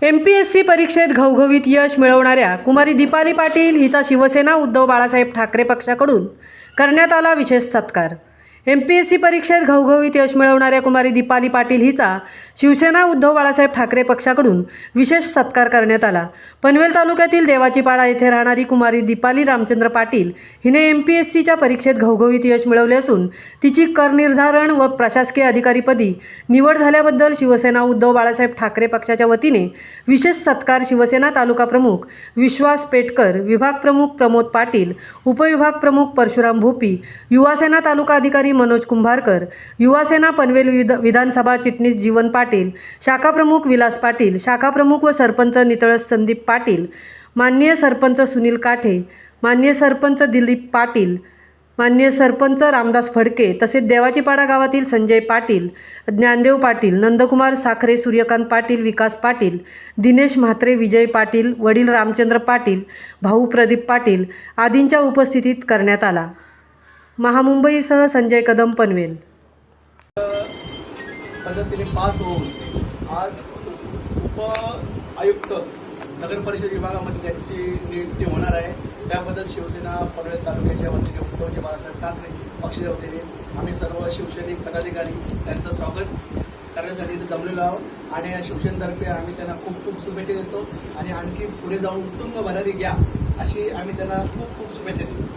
MPSC परीक्षेत घवघवीत यश मिळवणाऱ्या कुमारी दीपाली पाटील हिचा शिवसेना उद्धव बाळासाहेब ठाकरे पक्षाकडून करण्यात आला विशेष सत्कार। MPSC परीक्षेत घवघवीत यश मिळवणाऱ्या कुमारी दीपाली पाटील हिचा शिवसेना उद्धव बाळासाहेब ठाकरे पक्षाकडून विशेष सत्कार करण्यात आला। पनवेल तालुक्यातील देवाचीपाडा येथे राहणारी कुमारी दीपाली रामचंद्र पाटील हिने MPSCच्या परीक्षेत घवघवीत यश मिळवले असून तिची करनिर्धारण व प्रशासकीय अधिकारीपदी निवड झाल्याबद्दल शिवसेना उद्धव बाळासाहेब ठाकरे पक्षाच्या वतीने विशेष सत्कार शिवसेना तालुका प्रमुख विश्वास पेटकर, विभाग प्रमुख प्रमोद पाटील, उपविभाग प्रमुख परशुराम भोपी, युवासेना तालुका अधिकारी मनोज कुंभारकर, युवासेना पनवेल विधानसभा चिटणीस जीवन पाटील, शाखा प्रमुख विलास पाटील, शाखा प्रमुख व सरपंच नितळस संदीप पाटील, माननीय सरपंच सुनील काठे, माननीय सरपंच दिलीप पाटील, माननीय सरपंच रामदास फडके तसेच देवाचीपाडा गावातील संजय पाटील, ज्ञानदेव पाटील, नंदकुमार साखरे, सूर्यकांत पाटील, विकास पाटील, दिनेश म्हात्रे, विजय पाटील, वडील रामचंद्र पाटील, भाऊ प्रदीप पाटील आदींच्या उपस्थितीत करण्यात आला। महामुंबईसह संजय कदम, पनवेल। पद्धतीने पास होऊन आज उप आयुक्त नगर परिषद विभागामध्ये त्यांची नियुक्ती होणार आहे। त्याबद्दल शिवसेना पनवेल तालुक्याच्या वतीने उद्धवजी बाळासाहेब ठाकरे पक्षाच्या वतीने आम्ही सर्व शिवसैनिक पदाधिकारी त्यांचं स्वागत करण्यासाठी इथे जमलेलो आहोत आणि या शिवसेनेतर्फे आम्ही त्यांना खूप खूप शुभेच्छा देतो आणि आणखी पुढे जाऊन उत्तुंग भरारी घ्या अशी आम्ही त्यांना खूप खूप शुभेच्छा देतो।